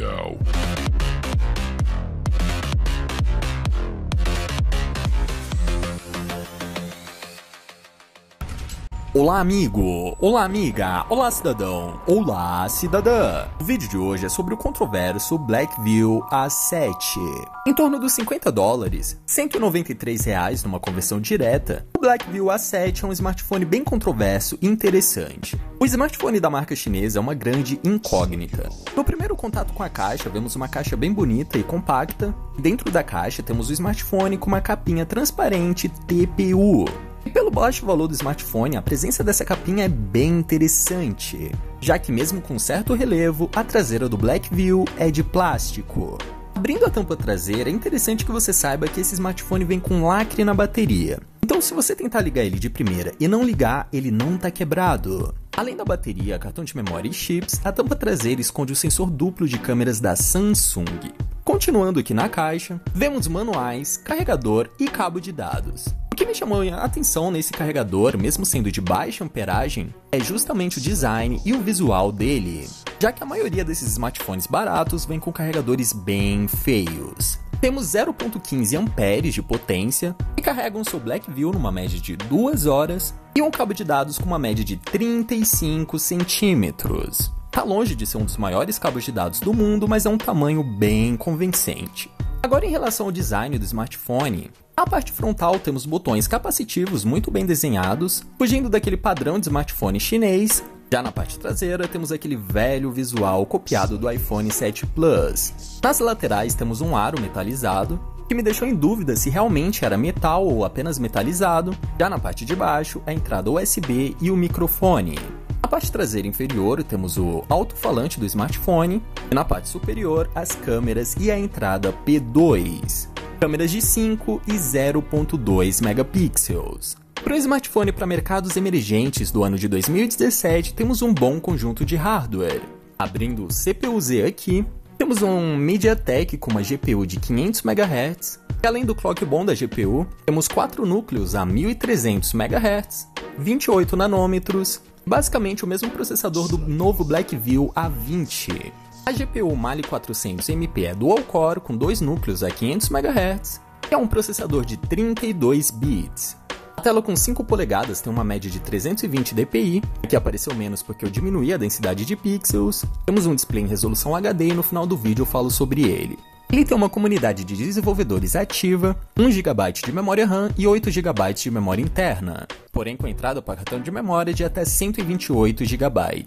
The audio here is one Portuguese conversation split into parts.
Tutorial. Olá amigo, olá amiga, olá cidadão, olá cidadã. O vídeo de hoje é sobre o controverso Blackview A7. Em torno dos $50, R$ 193 numa conversão direta, o Blackview A7 é um smartphone bem controverso e interessante. O smartphone da marca chinesa é uma grande incógnita. No primeiro contato com a caixa, vemos uma caixa bem bonita e compacta. Dentro da caixa temos o smartphone com uma capinha transparente TPU. E pelo baixo valor do smartphone, a presença dessa capinha é bem interessante, já que mesmo com certo relevo, a traseira do Blackview é de plástico. Abrindo a tampa traseira, é interessante que você saiba que esse smartphone vem com lacre na bateria. Então se você tentar ligar ele de primeira e não ligar, ele não está quebrado. Além da bateria, cartão de memória e chips, a tampa traseira esconde o sensor duplo de câmeras da Samsung. Continuando aqui na caixa, vemos manuais, carregador e cabo de dados. O que me chamou a atenção nesse carregador, mesmo sendo de baixa amperagem, é justamente o design e o visual dele, já que a maioria desses smartphones baratos vem com carregadores bem feios. Temos 0.15 amperes de potência, que carregam seu Blackview numa média de 2 horas, e um cabo de dados com uma média de 35 centímetros. Tá longe de ser um dos maiores cabos de dados do mundo, mas é um tamanho bem convincente. Agora em relação ao design do smartphone, na parte frontal temos botões capacitivos muito bem desenhados, fugindo daquele padrão de smartphone chinês. Já na parte traseira temos aquele velho visual copiado do iPhone 7 Plus. Nas laterais temos um aro metalizado, que me deixou em dúvida se realmente era metal ou apenas metalizado. Já na parte de baixo, a entrada USB e o microfone. Na parte traseira inferior temos o alto-falante do smartphone, e na parte superior as câmeras e a entrada P2. Câmeras de 5 e 0.2 megapixels. Para um smartphone para mercados emergentes do ano de 2017, temos um bom conjunto de hardware. Abrindo o CPU-Z aqui, temos um MediaTek com uma GPU de 500 MHz, e além do clock bom da GPU, temos 4 núcleos a 1300 MHz, 28 nanômetros, basicamente o mesmo processador do novo Blackview A20. A GPU Mali 400MP é dual-core com 2 núcleos a 500 MHz e é um processador de 32 bits. A tela com 5 polegadas tem uma média de 320 dpi, que apareceu menos porque eu diminuí a densidade de pixels. Temos um display em resolução HD e no final do vídeo eu falo sobre ele. Ele tem uma comunidade de desenvolvedores ativa, 1 GB de memória RAM e 8 GB de memória interna, porém com entrada para cartão de memória de até 128 GB.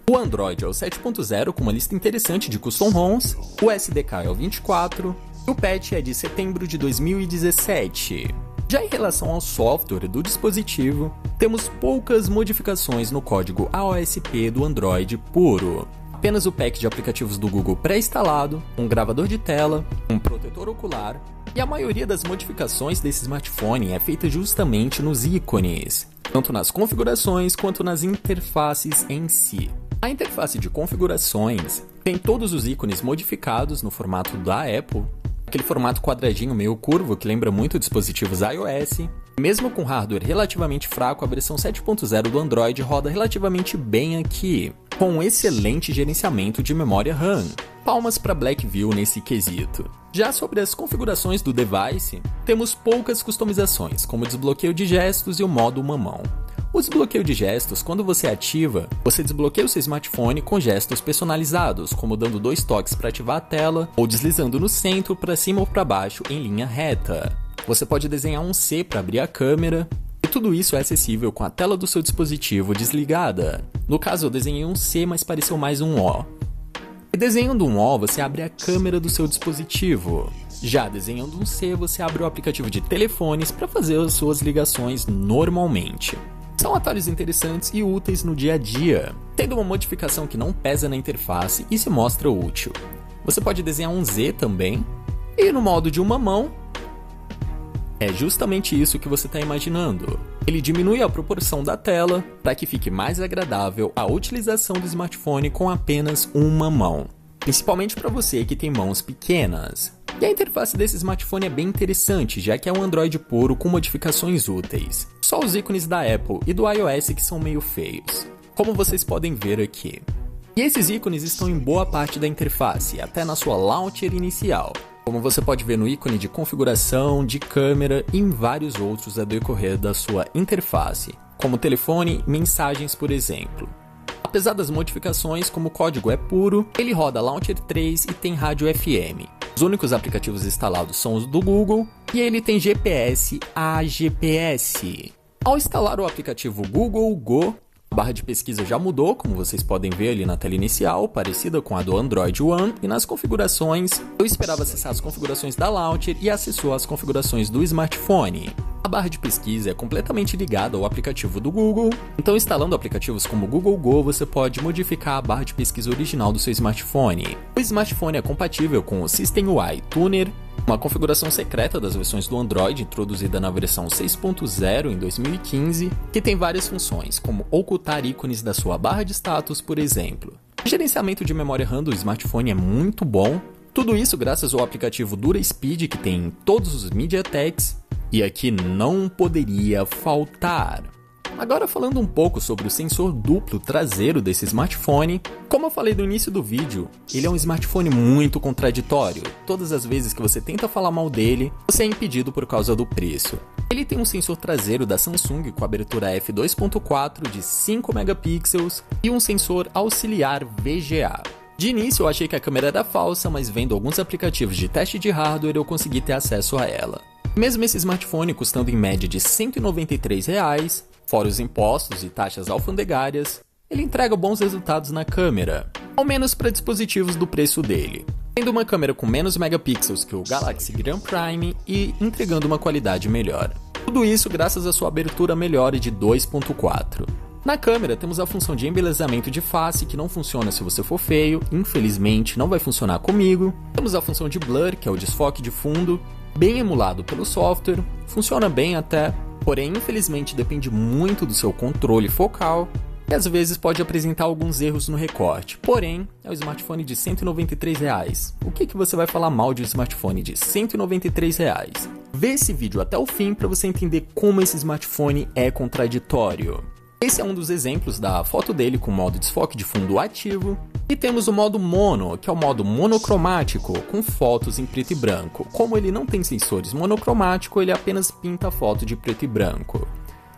O Android é o 7.0 com uma lista interessante de custom ROMs, o SDK é o 24 e o patch é de setembro de 2017. Já em relação ao software do dispositivo, temos poucas modificações no código AOSP do Android puro. Apenas o pack de aplicativos do Google pré-instalado, um gravador de tela, um protetor ocular, e a maioria das modificações desse smartphone é feita justamente nos ícones, tanto nas configurações quanto nas interfaces em si. A interface de configurações tem todos os ícones modificados no formato da Apple, aquele formato quadradinho meio curvo que lembra muito dispositivos iOS. Mesmo com hardware relativamente fraco, a versão 7.0 do Android roda relativamente bem aqui, com um excelente gerenciamento de memória RAM. Palmas para Blackview nesse quesito. Já sobre as configurações do device, temos poucas customizações, como o desbloqueio de gestos e o modo mamão. O desbloqueio de gestos, quando você ativa, você desbloqueia o seu smartphone com gestos personalizados, como dando 2 toques para ativar a tela, ou deslizando no centro, para cima ou para baixo em linha reta. Você pode desenhar um C para abrir a câmera, e tudo isso é acessível com a tela do seu dispositivo desligada. No caso, eu desenhei um C, mas pareceu mais um O. E desenhando um O, você abre a câmera do seu dispositivo. Já desenhando um C, você abre o aplicativo de telefones para fazer as suas ligações normalmente. São atalhos interessantes e úteis no dia a dia, tendo uma modificação que não pesa na interface e se mostra útil. Você pode desenhar um Z também, e no modo de uma mão, é justamente isso que você está imaginando. Ele diminui a proporção da tela para que fique mais agradável a utilização do smartphone com apenas uma mão, principalmente para você que tem mãos pequenas. E a interface desse smartphone é bem interessante, já que é um Android puro com modificações úteis. Só os ícones da Apple e do iOS que são meio feios, como vocês podem ver aqui. E esses ícones estão em boa parte da interface, até na sua launcher inicial, como você pode ver no ícone de configuração, de câmera e em vários outros a decorrer da sua interface, como telefone e mensagens, por exemplo. Apesar das modificações, como o código é puro, ele roda Launcher 3 e tem rádio FM. Os únicos aplicativos instalados são os do Google e ele tem GPS AGPS. Ao instalar o aplicativo Google Go, a barra de pesquisa já mudou, como vocês podem ver ali na tela inicial, parecida com a do Android One, e nas configurações, eu esperava acessar as configurações da Launcher e acessou as configurações do smartphone. A barra de pesquisa é completamente ligada ao aplicativo do Google, então instalando aplicativos como o Google Go, você pode modificar a barra de pesquisa original do seu smartphone. O smartphone é compatível com o System UI Tuner, uma configuração secreta das versões do Android introduzida na versão 6.0 em 2015, que tem várias funções, como ocultar ícones da sua barra de status, por exemplo. O gerenciamento de memória RAM do smartphone é muito bom, tudo isso graças ao aplicativo DuraSpeed que tem em todos os MediaTeks, e aqui não poderia faltar. Agora falando um pouco sobre o sensor duplo traseiro desse smartphone, como eu falei no início do vídeo, ele é um smartphone muito contraditório. Todas as vezes que você tenta falar mal dele, você é impedido por causa do preço. Ele tem um sensor traseiro da Samsung com abertura f2.4 de 5 megapixels e um sensor auxiliar VGA. De início eu achei que a câmera era falsa, mas vendo alguns aplicativos de teste de hardware eu consegui ter acesso a ela. Mesmo esse smartphone custando em média de R$ 193, fora os impostos e taxas alfandegárias, ele entrega bons resultados na câmera, ao menos para dispositivos do preço dele, tendo uma câmera com menos megapixels que o Galaxy Grand Prime e entregando uma qualidade melhor. Tudo isso graças à sua abertura melhor de 2.4. Na câmera temos a função de embelezamento de face, que não funciona se você for feio, infelizmente não vai funcionar comigo. Temos a função de blur, que é o desfoque de fundo, bem emulado pelo software, funciona bem até, porém infelizmente depende muito do seu controle focal e às vezes pode apresentar alguns erros no recorte. Porém, é um smartphone de R$ 193. O que você vai falar mal de um smartphone de R$ 193? Vê esse vídeo até o fim para você entender como esse smartphone é contraditório. Esse é um dos exemplos da foto dele com o modo desfoque de fundo ativo. E temos o modo mono, que é o modo monocromático, com fotos em preto e branco. Como ele não tem sensores monocromático, ele apenas pinta a foto de preto e branco.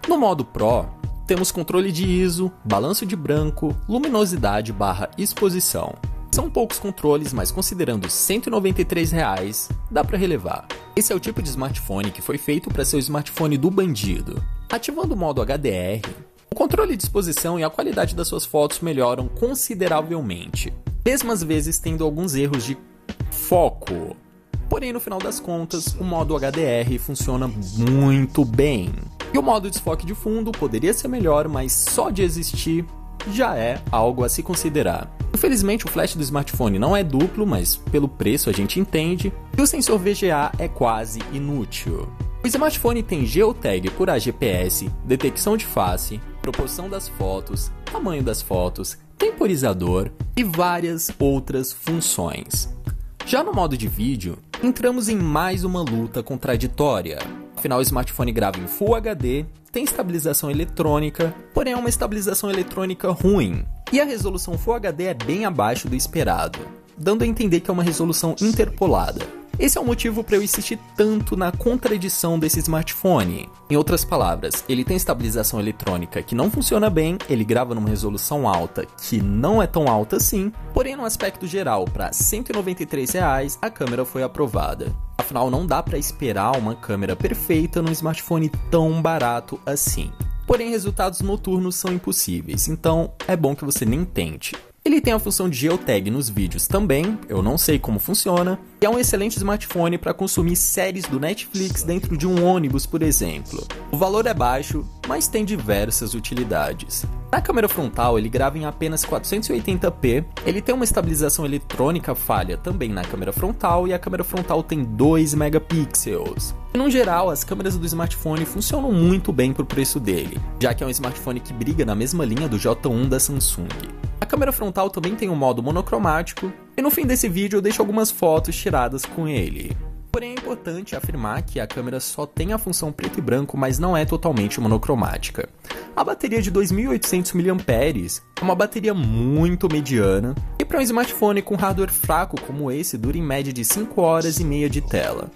No modo Pro, temos controle de ISO, balanço de branco, luminosidade / exposição. São poucos controles, mas considerando R$ 193, dá para relevar. Esse é o tipo de smartphone que foi feito para ser o smartphone do bandido. Ativando o modo HDR, o controle de exposição e a qualidade das suas fotos melhoram consideravelmente, mesmo às vezes tendo alguns erros de foco. Porém, no final das contas, o modo HDR funciona muito bem. E o modo desfoque de fundo poderia ser melhor, mas só de existir já é algo a se considerar. Infelizmente, o flash do smartphone não é duplo, mas pelo preço a gente entende, e o sensor VGA é quase inútil. O smartphone tem geotag por AGPS, detecção de face, proporção das fotos, tamanho das fotos, temporizador e várias outras funções. Já no modo de vídeo, entramos em mais uma luta contraditória. Afinal, o smartphone grava em Full HD, tem estabilização eletrônica, porém é uma estabilização eletrônica ruim, e a resolução Full HD é bem abaixo do esperado, dando a entender que é uma resolução interpolada. Esse é o motivo para eu insistir tanto na contradição desse smartphone. Em outras palavras, ele tem estabilização eletrônica que não funciona bem, ele grava numa resolução alta que não é tão alta assim, porém no aspecto geral, para R$ 193 a câmera foi aprovada. Afinal, não dá para esperar uma câmera perfeita num smartphone tão barato assim. Porém, resultados noturnos são impossíveis, então é bom que você nem tente. Ele tem a função de geotag nos vídeos também, eu não sei como funciona, e é um excelente smartphone para consumir séries do Netflix dentro de um ônibus, por exemplo. O valor é baixo, mas tem diversas utilidades. Na câmera frontal, ele grava em apenas 480p, ele tem uma estabilização eletrônica falha também na câmera frontal, e a câmera frontal tem 2 megapixels. E, no geral, as câmeras do smartphone funcionam muito bem pro preço dele, já que é um smartphone que briga na mesma linha do J1 da Samsung. A câmera frontal também tem um modo monocromático, e no fim desse vídeo eu deixo algumas fotos tiradas com ele. Porém, importante afirmar que a câmera só tem a função preto e branco, mas não é totalmente monocromática. A bateria de 2.800 mAh é uma bateria muito mediana, e para um smartphone com hardware fraco como esse, dura em média de 5 horas e meia de tela.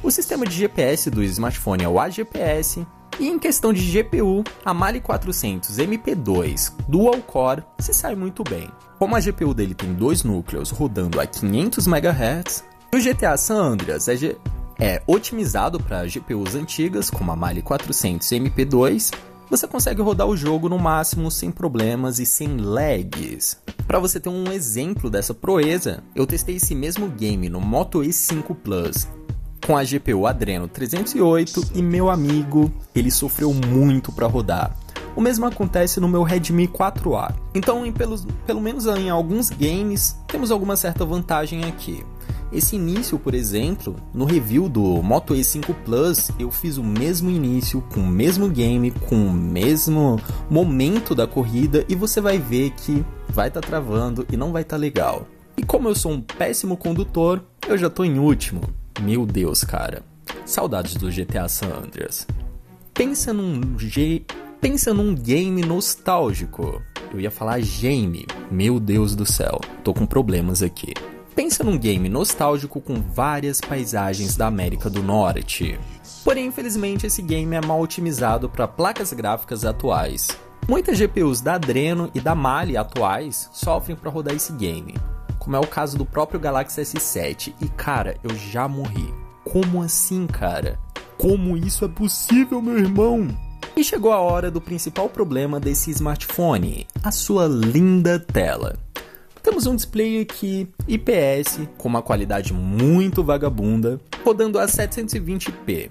O sistema de GPS do smartphone é o AGPS, e em questão de GPU, a Mali 400 MP2 Dual Core se sai muito bem. Como a GPU dele tem 2 núcleos rodando a 500 MHz, o GTA San Andreas é otimizado para GPUs antigas, como a Mali 400 MP2, você consegue rodar o jogo no máximo sem problemas e sem lags. Para você ter um exemplo dessa proeza, eu testei esse mesmo game no Moto E5 Plus com a GPU Adreno 308 e, meu amigo, ele sofreu muito para rodar. O mesmo acontece no meu Redmi 4A. Então, pelo menos em alguns games, temos alguma certa vantagem aqui. Esse início, por exemplo, no review do Moto E5 Plus, eu fiz o mesmo início, com o mesmo game, com o mesmo momento da corrida, e você vai ver que vai estar travando e não vai estar legal. E como eu sou um péssimo condutor, eu já tô em último. Meu Deus, cara. Saudades do GTA San Andreas. Pensa num game nostálgico. Eu ia falar game. Meu Deus do céu. Tô com problemas aqui. Pensa num game nostálgico com várias paisagens da América do Norte. Porém, infelizmente, esse game é mal otimizado para placas gráficas atuais. Muitas GPUs da Adreno e da Mali atuais sofrem para rodar esse game, como é o caso do próprio Galaxy S7. E cara, eu já morri. Como assim, cara? Como isso é possível, meu irmão? E chegou a hora do principal problema desse smartphone, a sua linda tela. Temos um display aqui IPS com uma qualidade muito vagabunda, rodando a 720p,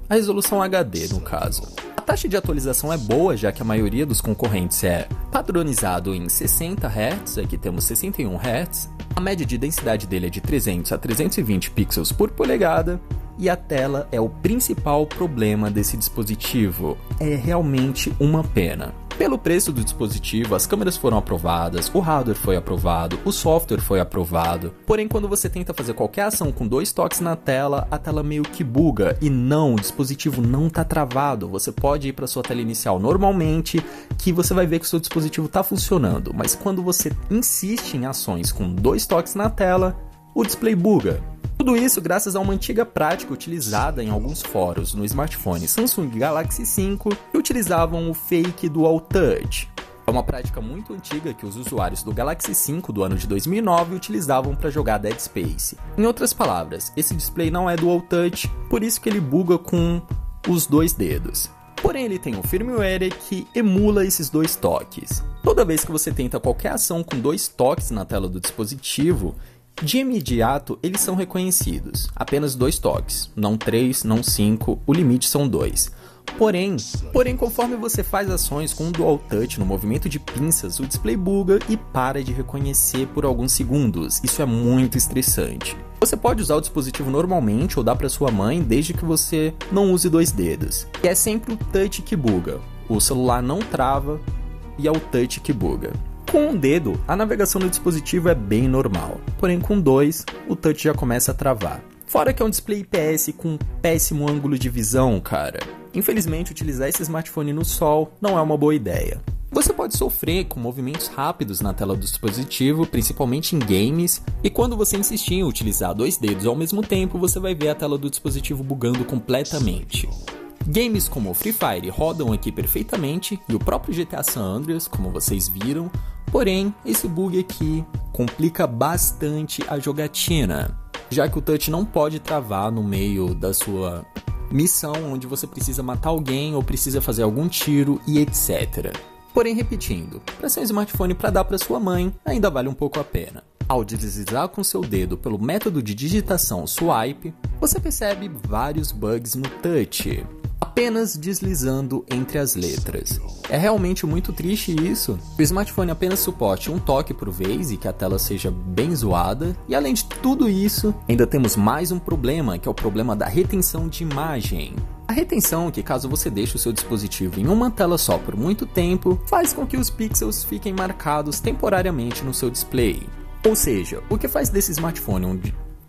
a resolução HD no caso. A taxa de atualização é boa, já que a maioria dos concorrentes é padronizado em 60 Hz, aqui temos 61 Hz, a média de densidade dele é de 300 a 320 pixels por polegada, e a tela é o principal problema desse dispositivo. É realmente uma pena. Pelo preço do dispositivo, as câmeras foram aprovadas, o hardware foi aprovado, o software foi aprovado. Porém, quando você tenta fazer qualquer ação com 2 toques na tela, a tela meio que buga. E não, o dispositivo não está travado. Você pode ir para sua tela inicial normalmente, que você vai ver que o seu dispositivo está funcionando. Mas quando você insiste em ações com 2 toques na tela, o display buga. Tudo isso graças a uma antiga prática utilizada em alguns fóruns no smartphone Samsung Galaxy 5 que utilizavam o fake Dual Touch. É uma prática muito antiga que os usuários do Galaxy 5 do ano de 2009 utilizavam para jogar Dead Space. Em outras palavras, esse display não é Dual Touch, por isso que ele buga com os 2 dedos. Porém, ele tem um firmware que emula esses 2 toques. Toda vez que você tenta qualquer ação com 2 toques na tela do dispositivo, de imediato, eles são reconhecidos. Apenas 2 toques, não 3, não 5, o limite são 2. Porém, conforme você faz ações com o Dual Touch no movimento de pinças, o display buga e para de reconhecer por alguns segundos. Isso é muito estressante. Você pode usar o dispositivo normalmente ou dar para sua mãe, desde que você não use 2 dedos. E é sempre o touch que buga. O celular não trava e é o touch que buga. Com um dedo, a navegação no dispositivo é bem normal, porém com 2, o touch já começa a travar. Fora que é um display IPS com um péssimo ângulo de visão, cara. Infelizmente, utilizar esse smartphone no sol não é uma boa ideia. Você pode sofrer com movimentos rápidos na tela do dispositivo, principalmente em games, e quando você insistir em utilizar 2 dedos ao mesmo tempo, você vai ver a tela do dispositivo bugando completamente. Games como Free Fire rodam aqui perfeitamente, e o próprio GTA San Andreas, como vocês viram, porém, esse bug aqui complica bastante a jogatina, já que o touch não pode travar no meio da sua missão, onde você precisa matar alguém ou precisa fazer algum tiro e etc. Porém, repetindo, para ser um smartphone para dar para sua mãe, ainda vale um pouco a pena. Ao deslizar com seu dedo pelo método de digitação swipe, você percebe vários bugs no touch, apenas deslizando entre as letras. É realmente muito triste isso. O smartphone apenas suporte um toque por vez e que a tela seja bem zoada. E além de tudo isso, ainda temos mais um problema, que é o problema da retenção de imagem. A retenção, que caso você deixe o seu dispositivo em uma tela só por muito tempo, faz com que os pixels fiquem marcados temporariamente no seu display. Ou seja, o que faz desse smartphone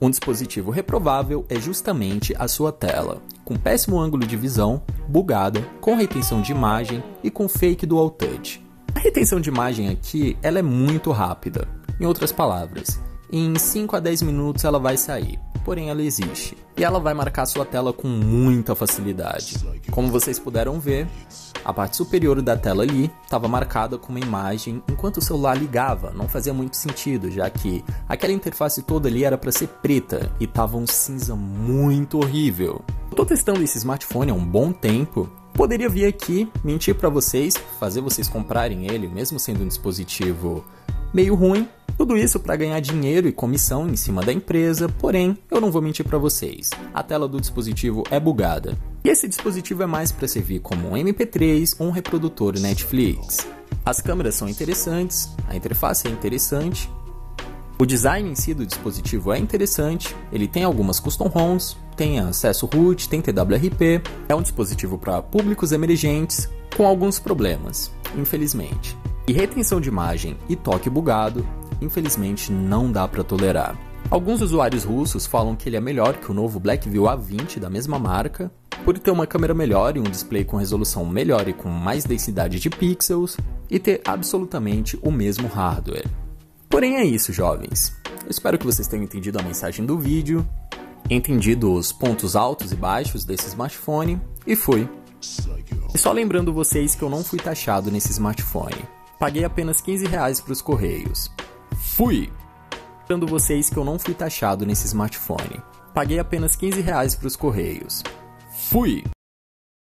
Um dispositivo reprovável é justamente a sua tela, com péssimo ângulo de visão, bugada, com retenção de imagem e com fake dual touch. A retenção de imagem aqui ela é muito rápida. Em outras palavras, em 5 a 10 minutos ela vai sair, porém ela existe. E ela vai marcar sua tela com muita facilidade. Como vocês puderam ver, a parte superior da tela ali estava marcada com uma imagem enquanto o celular ligava. Não fazia muito sentido, já que aquela interface toda ali era para ser preta e estava um cinza muito horrível. Eu tô testando esse smartphone há um bom tempo. Poderia vir aqui, mentir para vocês, fazer vocês comprarem ele, mesmo sendo um dispositivo meio ruim. Tudo isso para ganhar dinheiro e comissão em cima da empresa, porém, eu não vou mentir para vocês. A tela do dispositivo é bugada. E esse dispositivo é mais para servir como um MP3 ou um reprodutor Netflix. As câmeras são interessantes, a interface é interessante, o design em si do dispositivo é interessante, ele tem algumas custom ROMs, tem acesso root, tem TWRP, é um dispositivo para públicos emergentes com alguns problemas, infelizmente. E retenção de imagem e toque bugado, infelizmente não dá para tolerar. Alguns usuários russos falam que ele é melhor que o novo Blackview A20 da mesma marca, por ter uma câmera melhor e um display com resolução melhor e com mais densidade de pixels, e ter absolutamente o mesmo hardware. Porém é isso, jovens. Eu espero que vocês tenham entendido a mensagem do vídeo, entendido os pontos altos e baixos desse smartphone, e fui. E só lembrando vocês que eu não fui taxado nesse smartphone. Paguei apenas R$15 para os correios. Fui! Lembrando vocês que eu não fui taxado nesse smartphone. Paguei apenas R$15 para os correios. Fui!